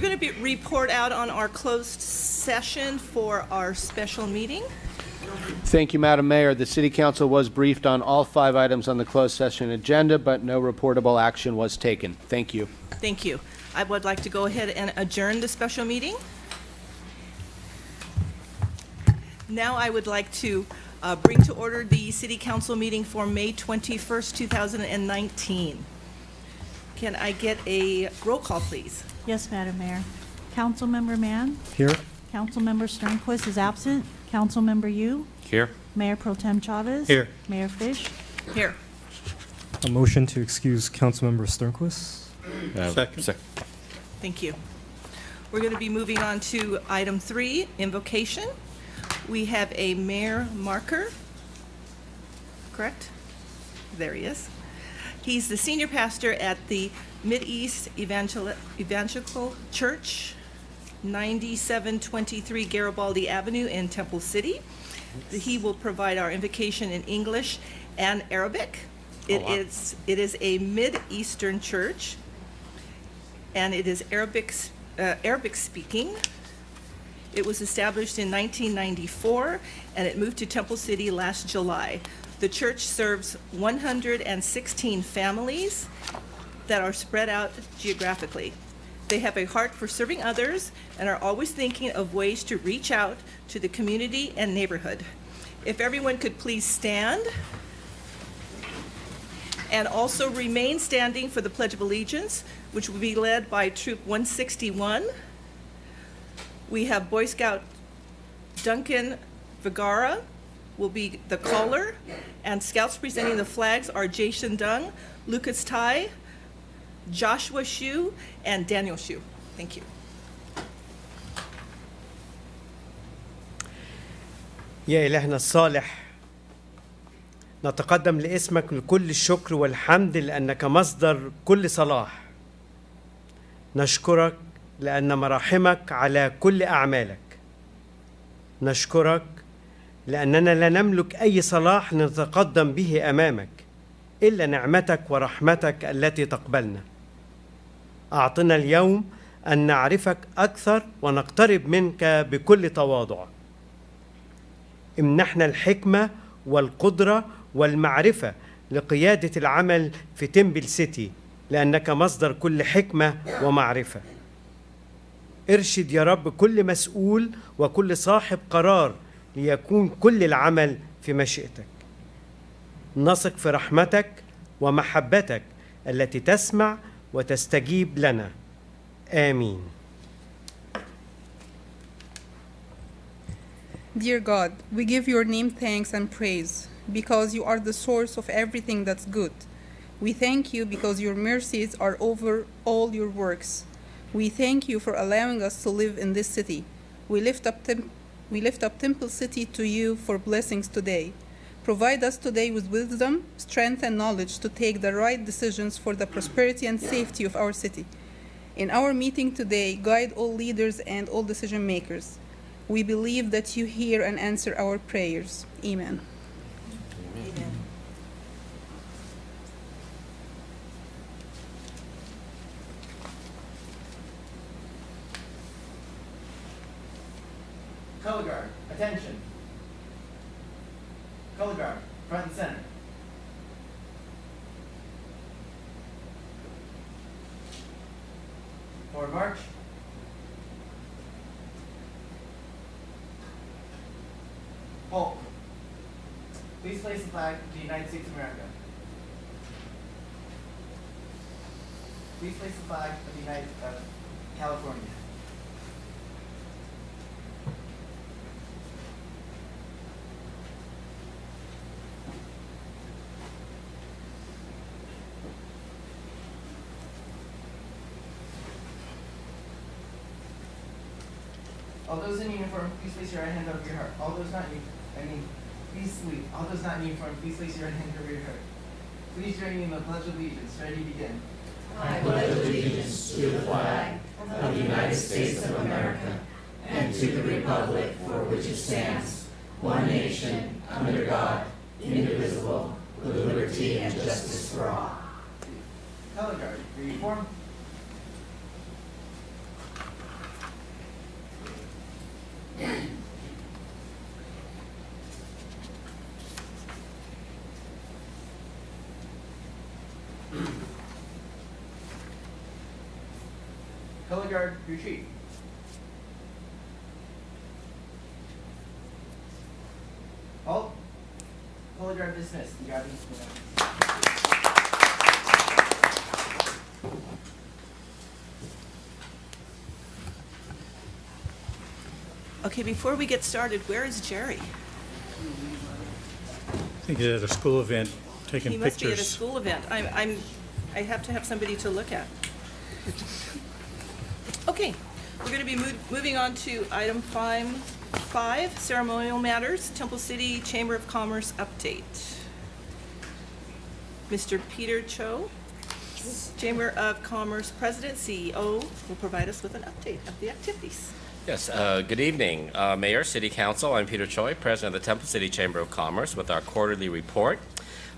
going to report out on our closed session for our special meeting. Thank you, Madam Mayor. The City Council was briefed on all 5 items on the closed session agenda, but no reportable action was taken. Thank you. Thank you. I would like to go ahead and adjourn the special meeting. Now I would like to bring to order the City Council meeting for May 21st, 2019. Can I get a roll call, please? Yes, Madam Mayor. Councilmember Mann? Here. Councilmember Sternquist is absent. Councilmember Yu? Here. Mayor Pro Tem Chavez? Here. Mayor Fish? Here. A motion to excuse Councilmember Sternquist. Second. Thank you. We're going to be moving on to item 3, invocation. We have a mayor marker, correct? There he is. He's the senior pastor at the Mideast Evangelical Church, 9723 Garibaldi Avenue in Temple City. He will provide our invocation in English and Arabic. It is a Mid-Eastern church, and it is Arabic speaking. It was established in 1994, and it moved to Temple City last July. The church serves 116 families that are spread out geographically. They have a heart for serving others and are always thinking of ways to reach out to the community and neighborhood. If everyone could please stand, and also remain standing for the Pledge of Allegiance, which will be led by Troop 161. We have Boy Scout Duncan Vergara will be the caller, and Scouts presenting the flags are Jason Dung, Lucas Tai, Joshua Shu, and Daniel Shu. Thank you. يا إلهنا الصالح، نتقدم لاسمك لكل الشكر والحمد لأنك مصدر كل صلاح. نشكرك لأن مراحمك على كل أعمالك. نشكرك لأننا لا نملك أي صلاح نتقدم به أمامك إلا نعمتك ورحمتك التي تقبلنا. أعطنا اليوم أن نعرفك أكثر ونقترب منك بكل تواضع. امنحنا الحكمة والقدرة والمعرفة لقيادة العمل في تمبل سيتي لأنك مصدر كل حكمة ومعرفة. ارشد يا رب كل مسؤول وكل صاحب قرار ليكون كل العمل في مشيئتك. نثق في رحمتك ومحبتك التي تسمع وتستجيب لنا. آمين. Dear God, we give your name thanks and praise because you are the source of everything that's good. We thank you because your mercies are over all your works. We thank you for allowing us to live in this city. We lift up Temple City to you for blessings today. Provide us today with wisdom, strength, and knowledge to take the right decisions for the prosperity and safety of our city. In our meeting today, guide all leaders and all decision makers. We believe that you hear and answer our prayers. Amen. Amen. Color guard, attention. Color guard, front and center. Forward march. Halt. Please place the flag of the United States of America. Please place the flag of the United California. All those in uniform, please place your right hand over your heart. All those not in, please salute. All those not in uniform, please place your right hand over your heart. Please join me in the Pledge of Allegiance. Ready, begin. I pledge allegiance to the flag of the United States of America and to the republic for which it stands, one nation, under God, indivisible, with liberty and justice for all. Color guard, uniform. College Yard Retreat. Halt. College Yard dismissed. You got these. Okay, before we get started, where is Jerry? I think he's at a school event, taking He pictures. must be at a school event. I have to have somebody to look at. Okay, we're going to be moving on to item 5, ceremonial matters, Temple City Chamber of Commerce update. Mr. Peter Cho, Chamber of Commerce President, CEO, will provide us with an update of the activities. Yes, good evening, Mayor, City Council. I'm Peter Choi, President of the Temple City Chamber of Commerce, with our quarterly report.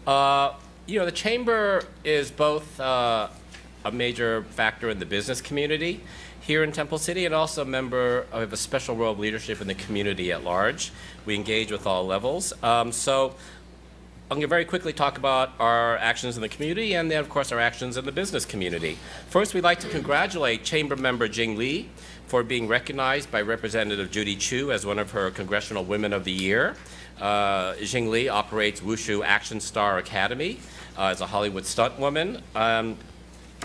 The Chamber is both a major factor in the business community here in Temple City and also a member of a special role of leadership in the community at large. We engage with all levels. So I'm going to very quickly talk about our actions in the community and then, of course, our actions in the business community. First, we'd like to congratulate Chamber Member Jing Lee for being recognized by Representative Judy Chu as one of her Congressional Women of the Year. Jing Lee operates Wushu Action Star Academy as a Hollywood stunt woman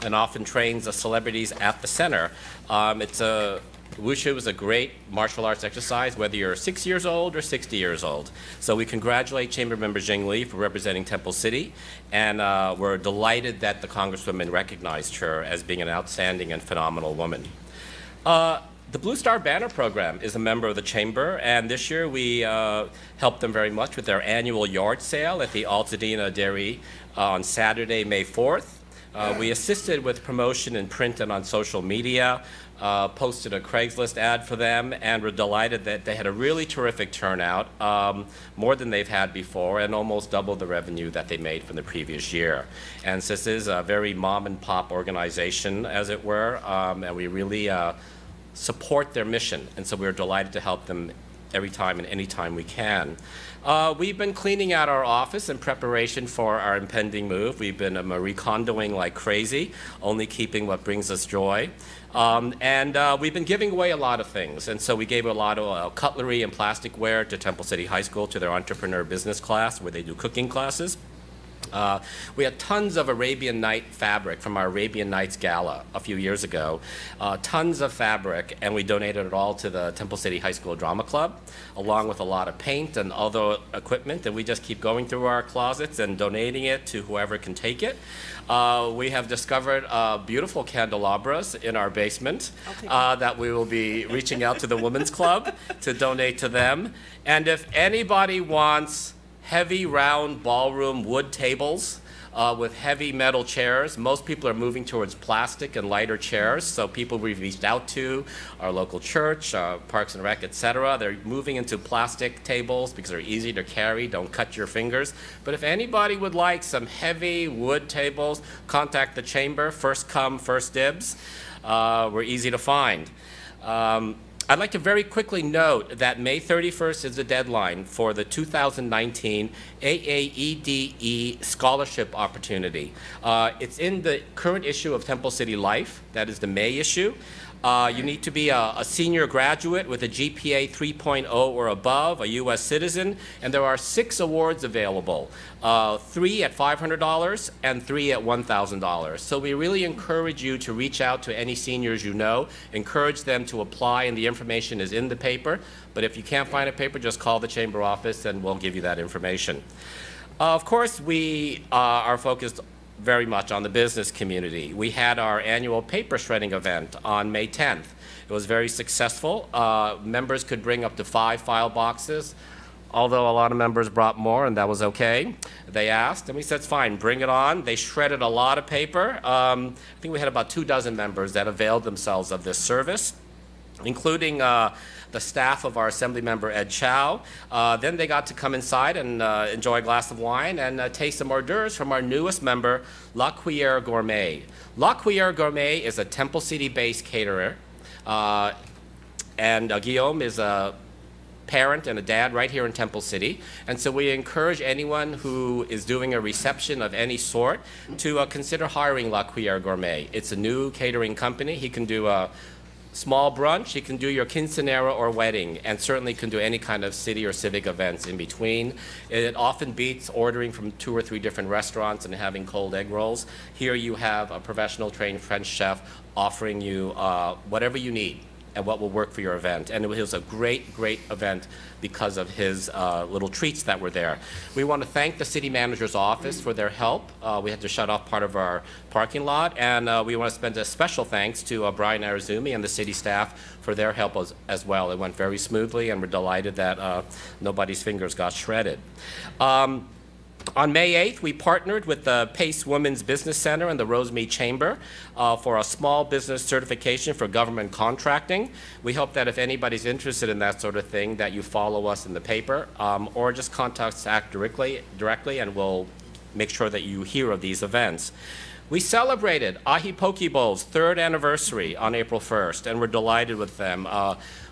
and often trains the celebrities at the center. Wushu is a great martial arts exercise, whether you're 6 years old or 60 years old. So we congratulate Chamber Member Jing Lee for representing Temple City, and we're delighted that the Congresswoman recognized her as being an outstanding and phenomenal woman. The Blue Star Banner Program is a member of the Chamber, and this year we helped them very much with their annual yard sale at the Altadena Dairy on Saturday, May 4th. We assisted with promotion in print and on social media, posted a Craigslist ad for them, and we're delighted that they had a really terrific turnout, more than they've had before, and almost double the revenue that they made from the previous year. And so this is a very mom and pop organization, as it were, and we really support their mission, and so we're delighted to help them every time and any time we can. We've been cleaning out our office in preparation for our impending move. We've been recondoing like crazy, only keeping what brings us joy. And we've been giving away a lot of things. And so we gave a lot of cutlery and plasticware to Temple City High School, to their entrepreneur business class, where they do cooking classes. We had tons of Arabian Night fabric from our Arabian Nights Gala a few years ago, tons of fabric, and we donated it all to the Temple City High School Drama Club, along with a lot of paint and other equipment, and we just keep going through our closets and donating it to whoever can take it. We have discovered beautiful candelabras in our basement that we will be reaching out to the Women's Club to donate to them. And if anybody wants heavy round ballroom wood tables with heavy metal chairs. Most people are moving towards plastic and lighter chairs, so people we've reached out to, our local church, Parks and Rec, etc., they're moving into plastic tables because they're easy to carry, don't cut your fingers. But if anybody would like some heavy wood tables, contact the Chamber, first come, first dibs. We're easy to find. I'd like to very quickly note that May 31st is the deadline for the 2019 AAEDE scholarship opportunity. It's in the current issue of Temple City Life, that is the May issue. You need to be a senior graduate with a GPA 3.0 or above, a U.S. citizen, and there are 6 awards available, 3 at $500 and 3 at $1,000. So we really encourage you to reach out to any seniors you know, encourage them to apply, and the information is in the paper. But if you can't find a paper, just call the Chamber office and we'll give you that information. Of course, we are focused very much on the business community. We had our annual paper shredding event on May 10th. It was very successful. Members could bring up to 5 file boxes, although a lot of members brought more, and that was okay. They asked, and we said, it's fine, bring it on. They shredded a lot of paper. I think we had about 24 members that availed themselves of this service, including the staff of our Assembly Member Ed Chow. Then they got to come inside and enjoy a glass of wine and taste some hors d'oeuvres from our newest member, La Cuillère Gourmet. La Cuillère Gourmet is a Temple City-based caterer, and Guillaume is a parent and a dad right here in Temple City. And so we encourage anyone who is doing a reception of any sort to consider hiring La Cuillère Gourmet. It's a new catering company. He can do small brunch, you can do your quinceanera or wedding, and certainly can do any kind of city or civic events in between. It often beats ordering from 2 or 3 different restaurants and having cold egg rolls. Here you have a professional trained French chef offering you whatever you need and what will work for your event. And it was a great, great event because of his little treats that were there. We want to thank the city manager's office for their help. We had to shut off part of our parking lot, and we want to spend a special thanks to Brian Arizumi and the city staff for their help as well. It went very smoothly, and we're delighted that nobody's fingers got shredded. On May 8th, we partnered with the Pace Women's Business Center and the Rosemead Chamber for a small business certification for government contracting. We hope that if anybody's interested in that sort of thing, that you follow us in the paper or just contact us directly, and we'll make sure that you hear of these events. We celebrated Ahi Poke Bowl's 3rd anniversary on April 1st, and we're delighted with them.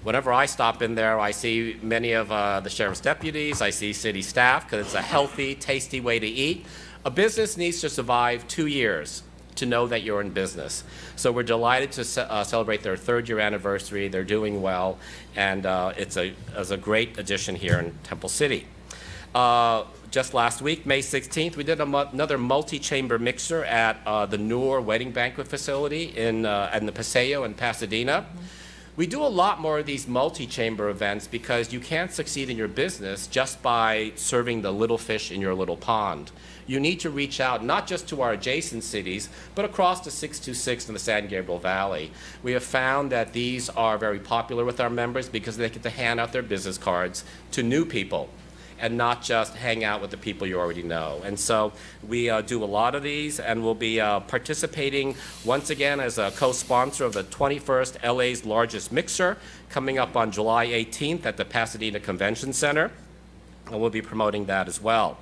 Whenever I stop in there, I see many of the sheriff's deputies, I see city staff, because it's a healthy, tasty way to eat. A business needs to survive 2 years to know that you're in business. So we're delighted to celebrate their 3rd year anniversary. They're doing well, and it's a great addition here in Temple City. Just last week, May 16th, we did another multi-chamber mixer at the Noor Wedding Banquet Facility in the Paseo in Pasadena. We do a lot more of these multi-chamber events because you can't succeed in your business just by serving the little fish in your little pond. You need to reach out not just to our adjacent cities, but across the 626 in the San Gabriel Valley. We have found that these are very popular with our members because they get to hand out their business cards to new people and not just hang out with the people you already know. And so we do a lot of these, and we'll be participating once again as a co-sponsor of the 21st LA's Largest Mixer coming up on July 18th at the Pasadena Convention Center, and we'll be promoting that as well.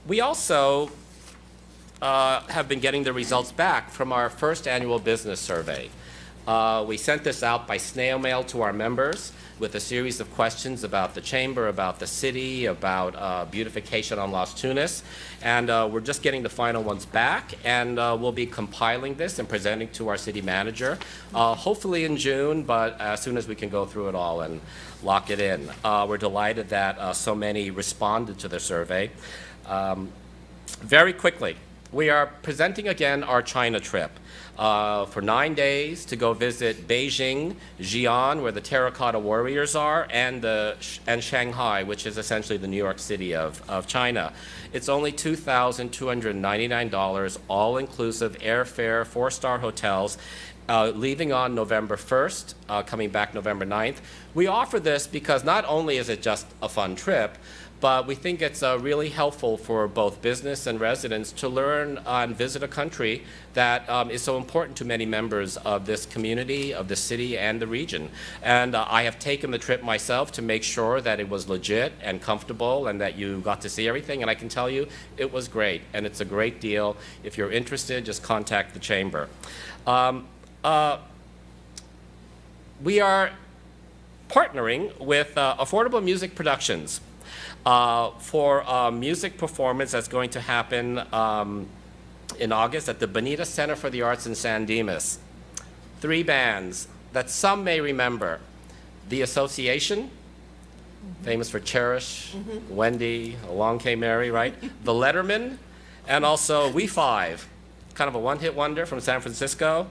We also have been getting the results back from our first annual business survey. We sent this out by snail mail to our members with a series of questions about the chamber, about the city, about beautification on Las Tunas. And we're just getting the final ones back, and we'll be compiling this and presenting to our city manager, hopefully in June, but as soon as we can go through it all and lock it in. We're delighted that so many responded to the survey. Very quickly, we are presenting again our China trip. For 9 days to go visit Beijing, Xi'an, where the terracotta warriors are, and Shanghai, which is essentially the New York City of China. It's only $2,299, all-inclusive airfare, 4-star hotels, leaving on November 1st, coming back November 9th. We offer this because not only is it just a fun trip, but we think it's really helpful for both business and residents to learn and visit a country that is so important to many members of this community, of the city, and the region. And I have taken the trip myself to make sure that it was legit and comfortable and that you got to see everything, and I can tell you it was great, and it's a great deal. If you're interested, just contact the chamber. We are partnering with Affordable Music Productions for a music performance that's going to happen in August at the Bonita Center for the Arts in San Dimas. 3 bands that some may remember. The Association, famous for Cherish, Wendy, Along Came Mary, right? The Lettermen, and also We Five, kind of a one-hit wonder from San Francisco.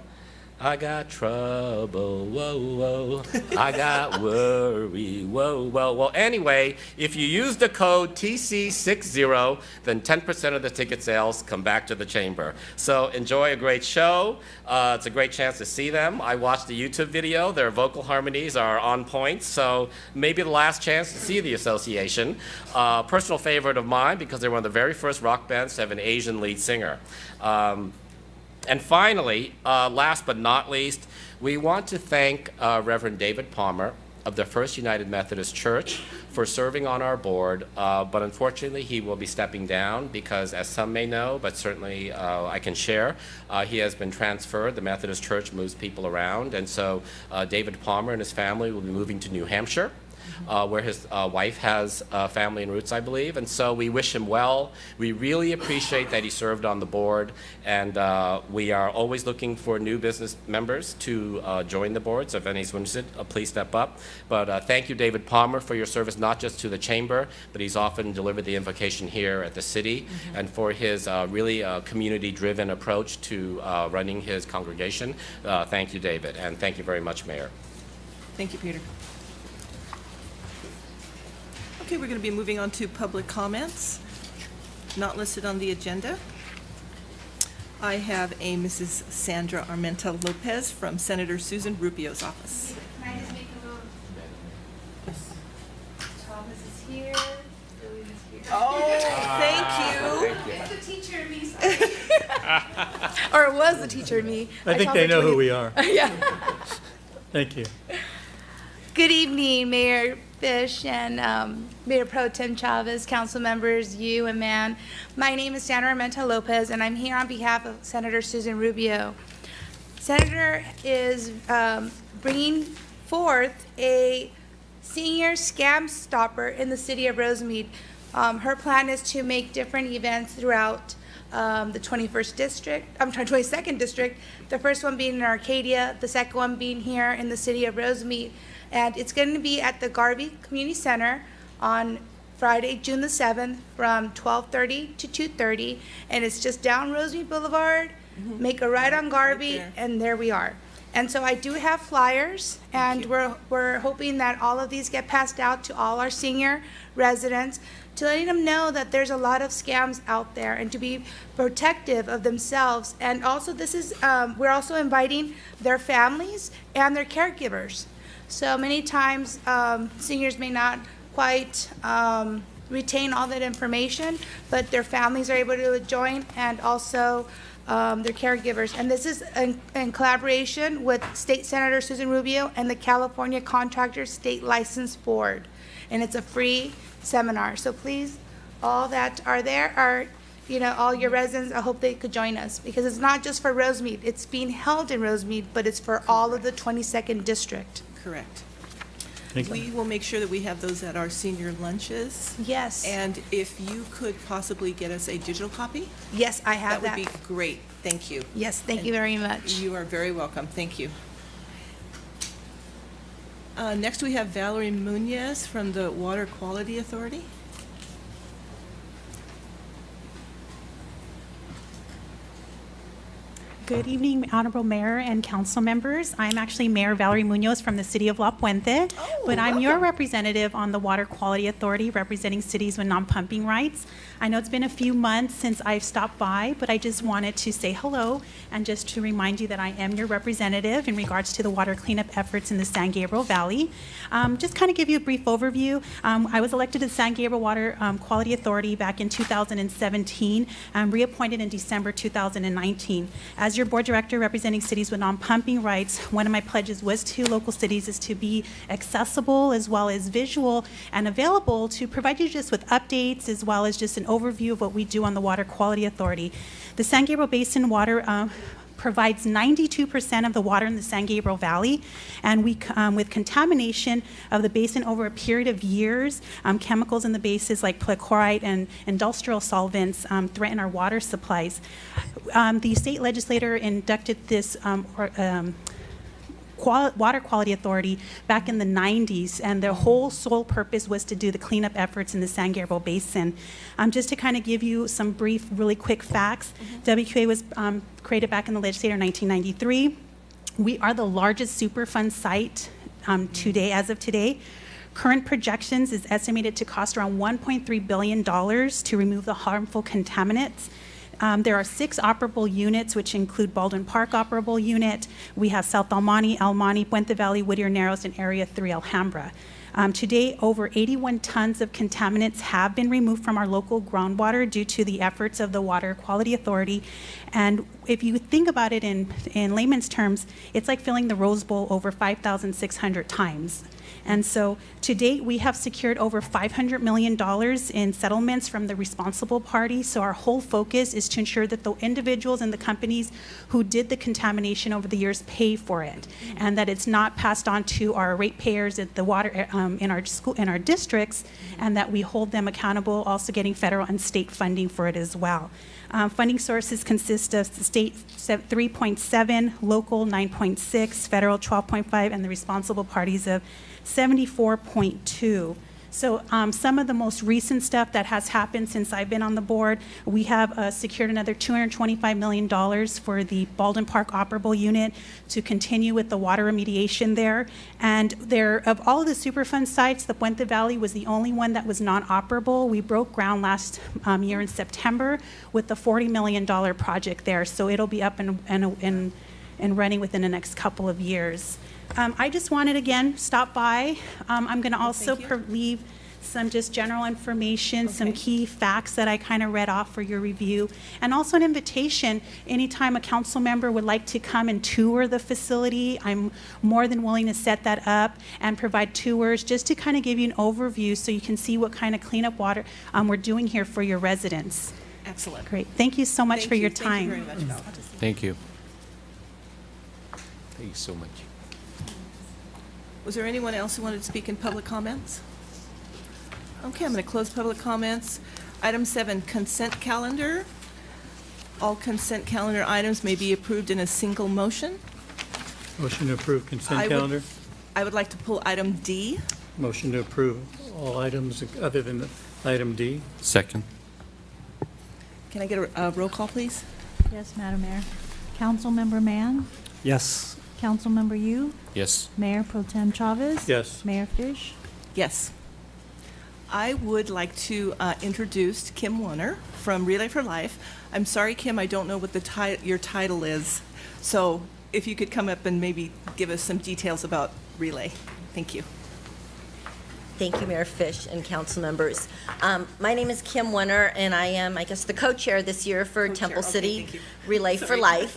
I got trouble, whoa, whoa. I got worry, whoa, whoa. Well, anyway, if you use the code TC60, then 10% of the ticket sales come back to the chamber. So enjoy a great show. It's a great chance to see them. I watched the YouTube video. Their vocal harmonies are on point, so maybe the last chance to see the Association. Personal favorite of mine because they're one of the very first rock bands to have an Asian lead singer. And finally, last but not least, we want to thank Reverend David Palmer of the First United Methodist Church for serving on our board, but unfortunately he will be stepping down because, as some may know, but certainly I can share, he has been transferred. The Methodist Church moves people around, and so David Palmer and his family will be moving to New Hampshire. where his wife has family and roots, I believe. And so we wish him well. We really appreciate that he served on the board, and we are always looking for new business members to join the board. So if anyone's interested, please step up. But thank you, David Palmer, for your service not just to the chamber, but he's often delivered the invocation here at the city, and for his really community-driven approach to running his congregation. Thank you, David, and thank you very much, Mayor. Thank you, Peter. Okay, we're going to be moving on to public comments, not listed on the agenda. I have a Mrs. Sandra Armenta Lopez from Senator Susan Rubio's office. Can I just make a little? Thomas is here. Louis is here. Oh, thank you. It's the teacher in me, sorry. Or it was the teacher in me. I think they know who we are. Yeah. Thank you. Good evening, Mayor Fish and Mayor Pro Tem Chavez, council members, you and man. My name is Sandra Armenta Lopez, and I'm here on behalf of Senator Susan Rubio. Senator is bringing forth a senior scam stopper in the city of Rosemead. Her plan is to make different events throughout the 22nd district, the first one being in Arcadia, the second one being here in the city of Rosemead. And it's going to be at the Garvey Community Center on Friday, June the 7th from 12:30 to 2:30. And it's just down Rosemead Boulevard, make a right on Garvey, Right there. and there we are. And so I do have flyers, and we're hoping that all of these get passed out to all our senior residents to letting them know that there's a lot of scams out there and to be protective of themselves. And also this is, we're also inviting their families and their caregivers. So many times seniors may not quite retain all that information, but their families are able to join, and also their caregivers. And this is in collaboration with State Senator Susan Rubio and the California Contractors State License Board. And it's a free seminar. So please, all that are there are, all your residents, I hope they could join us, because it's not just for Rosemead. It's being held in Rosemead, but it's for all of the 22nd district. Correct. Thank you. We will make sure that we have those at our senior lunches. Yes. And if you could possibly get us a digital copy, Yes, I have that that. would be great. Thank you. Yes, thank you very much. You are very welcome. Thank you. Next, we have Valerie Munoz from the Water Quality Authority. Good evening, Honorable Mayor and council members. I'm actually Mayor Valerie Munoz from the city of La Puente, but I'm your representative on the Water Quality Authority representing cities with non-pumping rights. I know it's been a few months since I've stopped by, but I just wanted to say hello and just to remind you that I am your representative in regards to the water cleanup efforts in the San Gabriel Valley. Just kind of give you a brief overview. I was elected to the San Gabriel Water Quality Authority back in 2017, reappointed in December 2019. As your board director representing cities with non-pumping rights, one of my pledges was to local cities is to be accessible as well as visual and available to provide you just with updates as well as just an overview of what we do on the Water Quality Authority. The San Gabriel Basin Water provides 92% of the water in the San Gabriel Valley, and we, with contamination of the basin over a period of years, chemicals in the bases like polychloride and industrial solvents threaten our water supplies. The state legislator inducted this Water Quality Authority back in the 90s, and their whole sole purpose was to do the cleanup efforts in the San Gabriel Basin. Just to kind of give you some brief, really quick facts, WQA was created back in the legislature in 1993. We are the largest Superfund site today, as of today. Current projections is estimated to cost around $1.3 billion to remove the harmful contaminants. There are 6 operable units, which include Baldwin Park operable unit. We have South El Monte, Puente Valley, Whittier Narrows, and Area 3 Alhambra. To date, over 81 tons of contaminants have been removed from our local groundwater due to the efforts of the Water Quality Authority. And if you think about it in layman's terms, it's like filling the Rose Bowl over 5,600 times. And so to date, we have secured over $500 million in settlements from the responsible party. So our whole focus is to ensure that the individuals and the companies who did the contamination over the years pay for it, and that it's not passed on to our ratepayers at the water in our districts, and that we hold them accountable, also getting federal and state funding for it as well. Funding sources consist of state 3.7, local 9.6, federal 12.5, and the responsible parties of 74.2. So some of the most recent stuff that has happened since I've been on the board, we have secured another $225 million for the Baldwin Park Operable Unit to continue with the water remediation there. And of all of the Superfund sites, the Puente Valley was the only one that was non-operable. We broke ground last year in September with the $40 million project there. So it'll be up and running within the next couple of years. I just wanted, again, stop by. I'm going to also leave some just general information, some key facts that I kind of read off for your review, and also an invitation. Anytime a council member would like to come and tour the facility, I'm more than willing to set that up and provide tours just to kind of give you an overview so you can see what kind of cleanup water we're doing here for your residents. Excellent. Great. Thank you so much for your time. Thank you very much, Val. Thank you. Thank you so much. Was there anyone else who wanted to speak in public comments? Okay, I'm going to close public comments. Item 7, consent calendar. All consent calendar items may be approved in a single motion. Motion to approve consent calendar. I would like to pull item D. Motion to approve all items other than item D. Second. Can I get a roll call, please? Yes, Madam Mayor. Councilmember Mann? Yes. Councilmember Yu? Yes. Mayor Pro Tem Chavez? Yes. Mayor Fish? Yes. I would like to introduce Kim Warner from Relay for Life. I'm sorry, Kim, I don't know what your title is. So if you could come up and maybe give us some details about Relay. Thank you. Thank you, Mayor Fish and council members. My name is Kim Wenner, and I am, I guess, the co-chair this year for Temple City Relay for Life.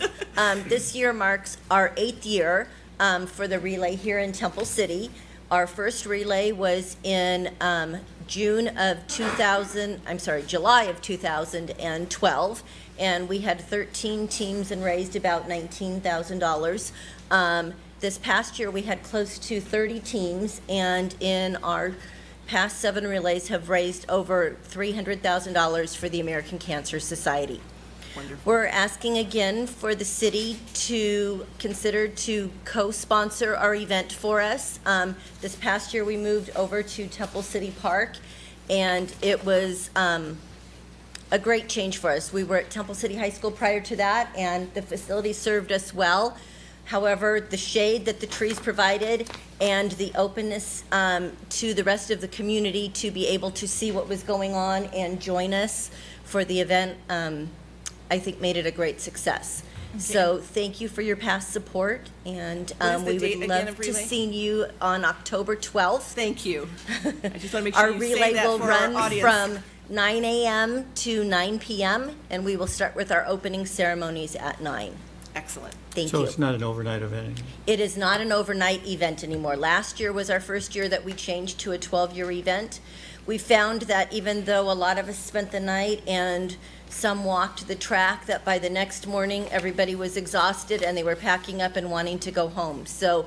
This year marks our 8th year for the relay here in Temple City. Our first relay was in July of 2012, and we had 13 teams and raised about $19,000. This past year, we had close to 30 teams, and in our past 7 relays have raised over $300,000 for the American Cancer Society. Wonderful. We're asking again for the city to consider to co-sponsor our event for us. This past year, we moved over to Temple City Park, and it was a great change for us. We were at Temple City High School prior to that, and the facility served us well. However, the shade that the trees provided and the openness to the rest of the community to be able to see what was going on and join us for the event, I think made it a great success. Okay. So thank you for your past support, and we would love to see you on October 12th. Thank you. I just want to make sure Our you relay say that will for run our audience. from 9 a.m. to 9 p.m., and we will start with our opening ceremonies at 9. Excellent. Thank So you. it's not an overnight event? It is not an overnight event anymore. Last year was our first year that we changed to a 12-year event. We found that even though a lot of us spent the night and some walked the track, that by the next morning, everybody was exhausted and they were packing up and wanting to go home. So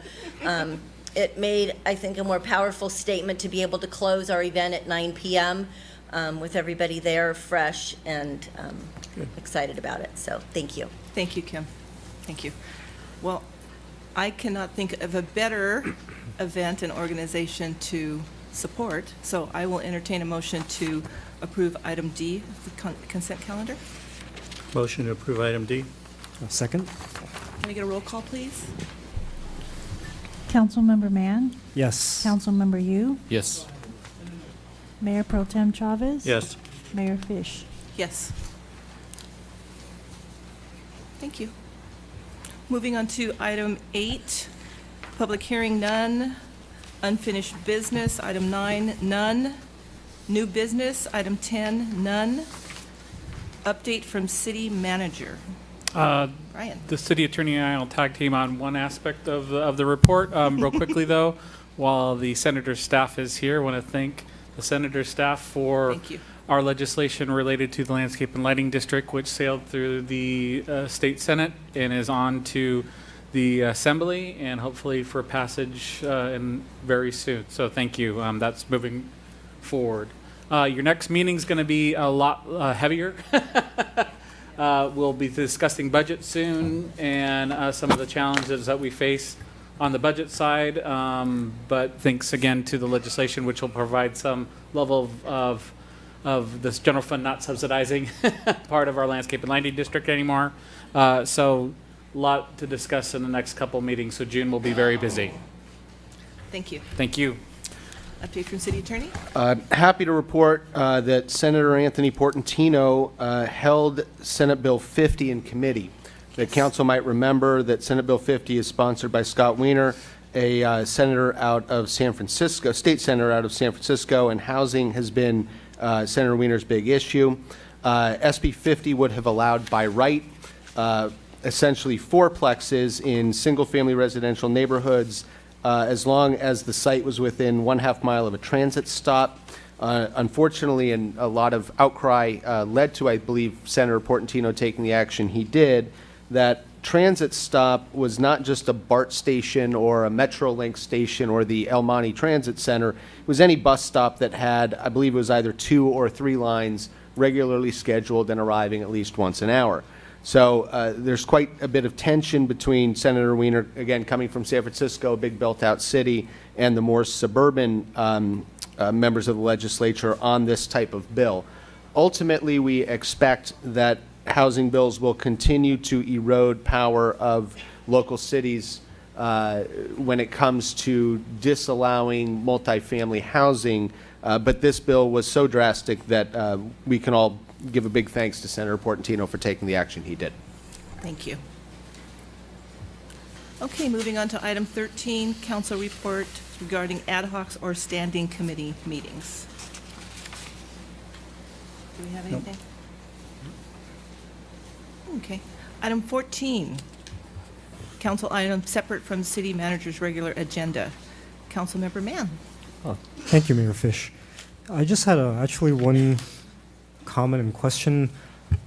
it made, I think, a more powerful statement to be able to close our event at 9 p.m. With everybody there fresh and excited about it. So thank you. Thank you, Kim. Thank you. Well, I cannot think of a better event and organization to support, so I will entertain a motion to approve item D, the consent calendar. Motion to approve item D. Second. Can we get a roll call, please? Councilmember Mann? Yes. Councilmember Yu? Yes. Mayor Pro Tem Chavez? Yes. Mayor Fish? Yes. Thank you. Moving on to item 8, public hearing, none. Unfinished business, item 9, none. New business, item 10, none. Update from city manager. Brian. The city attorney and I will tag team on one aspect of the report. Real quickly, though, while the senator's staff is here, I want to thank the senator's staff for Thank you. our legislation related to the Landscape and Lighting District, which sailed through the State Senate and is on to the Assembly, and hopefully for passage very soon. So thank you. That's moving forward. Your next meeting is going to be a lot heavier. We'll be discussing budget soon and some of the challenges that we face on the budget side. But thanks again to the legislation, which will provide some level of this general fund not subsidizing part of our landscape and lighting district anymore. So a lot to discuss in the next couple meetings. So June will be very busy. Thank you. Thank you. Update from City Attorney. Happy to report that Senator Anthony Portantino held Senate Bill 50 in committee. The council might remember that Senate Bill 50 is sponsored by Scott Wiener, a senator out of San Francisco, state senator out of San Francisco, and housing has been Senator Wiener's big issue. SB 50 would have allowed by right essentially fourplexes in single-family residential neighborhoods as long as the site was within 1/2 mile of a transit stop. Unfortunately, and a lot of outcry led to, I believe, Senator Portantino taking the action he did, that transit stop was not just a BART station or a Metrolink station or the El Monte Transit Center. It was any bus stop that had, I believe it was either 2 or 3 lines regularly scheduled and arriving at least once an hour. So there's quite a bit of tension between Senator Wiener, again, coming from San Francisco, a big built-out city, and the more suburban members of the legislature on this type of bill. Ultimately, we expect that housing bills will continue to erode power of local cities when it comes to disallowing multifamily housing. But this bill was so drastic that we can all give a big thanks to Senator Portantino for taking the action he did. Thank you. Okay, moving on to item 13, council report regarding ad hocs or standing committee meetings. Do we have anything? Okay. Item 14, council item separate from city manager's regular agenda. Councilmember Mann. Thank you, Mayor Fish. I just had actually one comment and question.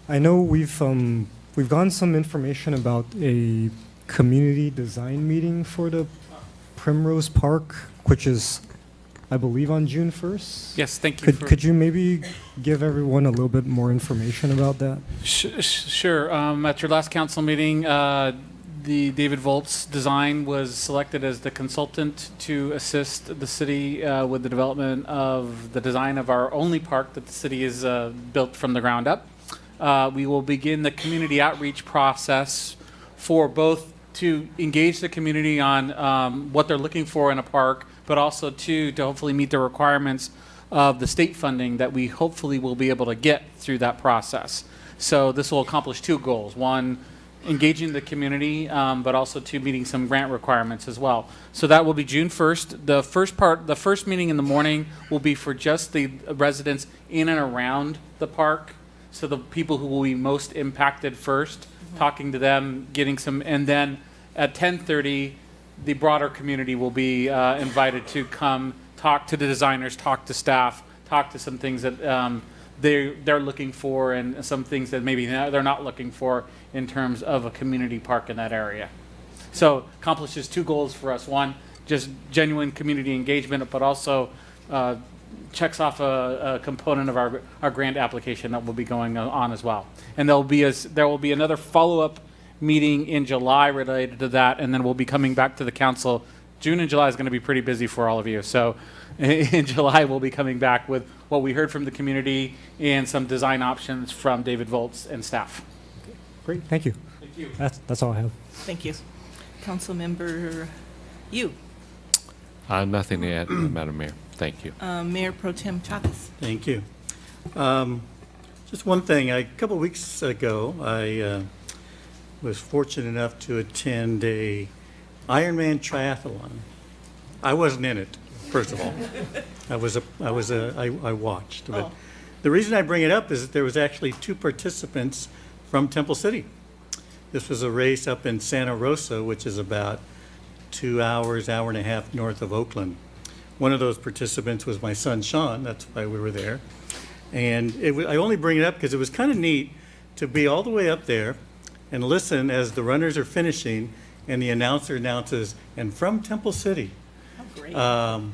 I know we've gotten some information about a community design meeting for the Primrose Park, which is, I believe, on June 1st. Yes, thank you. Could you maybe give everyone a little bit more information about that? Sure. At your last council meeting, the David Volz design was selected as the consultant to assist the city with the development of the design of our only park that the city has built from the ground up. We will begin the community outreach process for both to engage the community on what they're looking for in a park, but also to hopefully meet the requirements of the state funding that we hopefully will be able to get through that process. So this will accomplish 2 goals. One, engaging the community, but also to meeting some grant requirements as well. So that will be June 1st. The first meeting in the morning will be for just the residents in and around the park. So the people who will be most impacted first, talking to them, getting some, and then at 10:30, the broader community will be invited to come talk to the designers, talk to staff, talk to some things that they're looking for and some things that maybe they're not looking for in terms of a community park in that area. So accomplishes 2 goals for us. One, just genuine community engagement, but also checks off a component of our grant application that will be going on as well. And there will be another follow-up meeting in July related to that, and then we'll be coming back to the council. June and July is going to be pretty busy for all of you. So in July, we'll be coming back with what we heard from the community and some design options from David Volz and staff. Great, thank you. Thank you. That's all I have. Thank you. Councilmember Yu. Nothing to add, Madam Mayor. Thank you. Mayor Pro Tem Chavez. Thank you. Just one thing. A couple of weeks ago, I was fortunate enough to attend a Ironman triathlon. I wasn't in it, first of all. I watched. But the reason I bring it up is that there was actually 2 participants from Temple City. This was a race up in Santa Rosa, which is about 2 hours, hour and a half north of Oakland. One of those participants was my son, Sean. That's why we were there. And I only bring it up because it was kind of neat to be all the way up there and listen as the runners are finishing and the announcer announces, and from Temple City. Oh, great.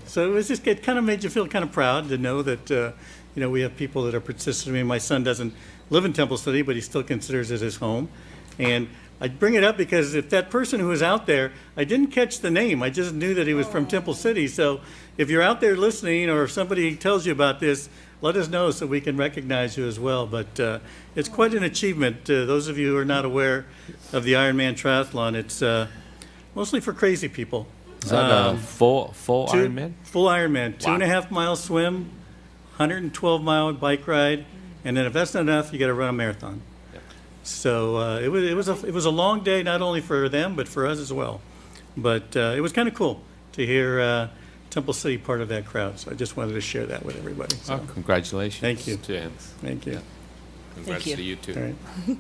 So it was just, it kind of made you feel kind of proud to know that, you know, we have people that are participating. My son doesn't live in Temple City, but he still considers it his home. And I bring it up because if that person who was out there, I didn't catch the name. I just knew that he was from Temple City. So if you're out there listening, or if somebody tells you about this, let us know so we can recognize you as well. But it's quite an achievement. Those of you who are not aware of the Ironman Triathlon, it's mostly for crazy people. Is that a full Ironman? Full Ironman. 2.5 mile swim, 112-mile bike ride, and then if that's not enough, you got to run a marathon. So it was a long day, not only for them but for us as well. But it was kind of cool to hear Temple City part of that crowd. So I just wanted to share that with everybody. So. Oh, congratulations. Thank you. To him. Thank you. Yeah. Congrats Thank to you. you too. All right.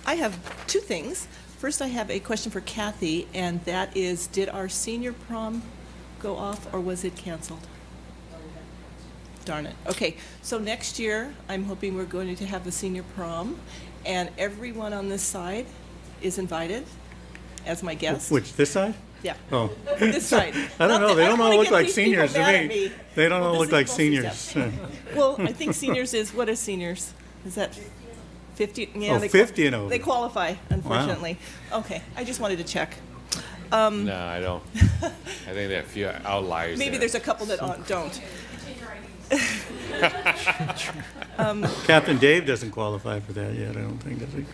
I have two things. First, I have a question for Kathy, and that is, did our senior prom go off, or was it canceled? Darn it. Okay, so next year, I'm hoping we're going to have the senior prom, and everyone on this side is invited as my guest. Which, this side? Yeah. Oh. This side. I don't know. They don't all look like these seniors people to mad at me. me. They don't all Well, look this like is seniors. step. Well, I think seniors is, what is seniors? Is that 50? Yeah, Oh, they 50 and over. They qualify, unfortunately. Okay, I just wanted to check. No, I don't. I think there are a few outliers. Maybe there. there's a couple that don't. Captain Dave doesn't qualify for that yet, I don't think, does he?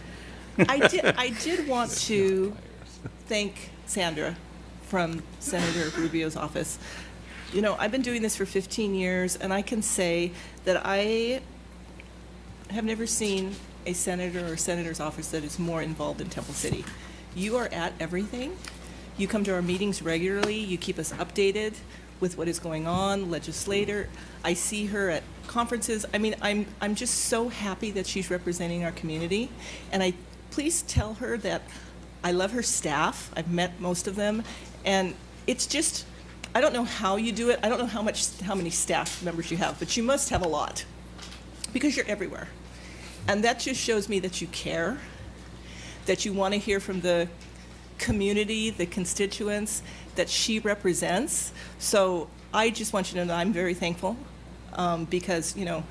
I did want to thank Sandra from Senator Rubio's office. You know, I've been doing this for 15 years, and I can say that I have never seen a senator or senator's office that is more involved in Temple City. You are at everything. You come to our meetings regularly. You keep us updated with what is going on, legislator. I see her at conferences. I mean, I'm just so happy that she's representing our community. And please tell her that I love her staff. I've met most of them. And it's just, I don't know how you do it. I don't know how many staff members you have, but you must have a lot because you're everywhere. And that just shows me that you care, that you want to hear from the community, the constituents that she represents. So I just want you to know that I'm very thankful because, you know,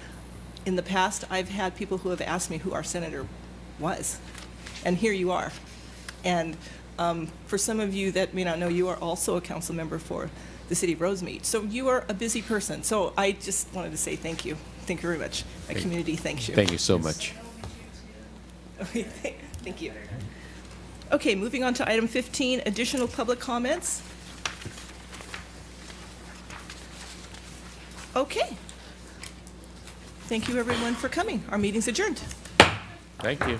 in the past I've had people who have asked me who our senator was, and here you are. And for some of you that may not know, you are also a council member for the city of Rosemead. So you are a busy person. So I just wanted to say thank you. Thank you very much. My community thanks you. Thank you so much. Okay, thank you. Okay, moving on to item 15, additional public comments. Okay. Thank you, everyone, for coming. Our meeting's adjourned. Thank you.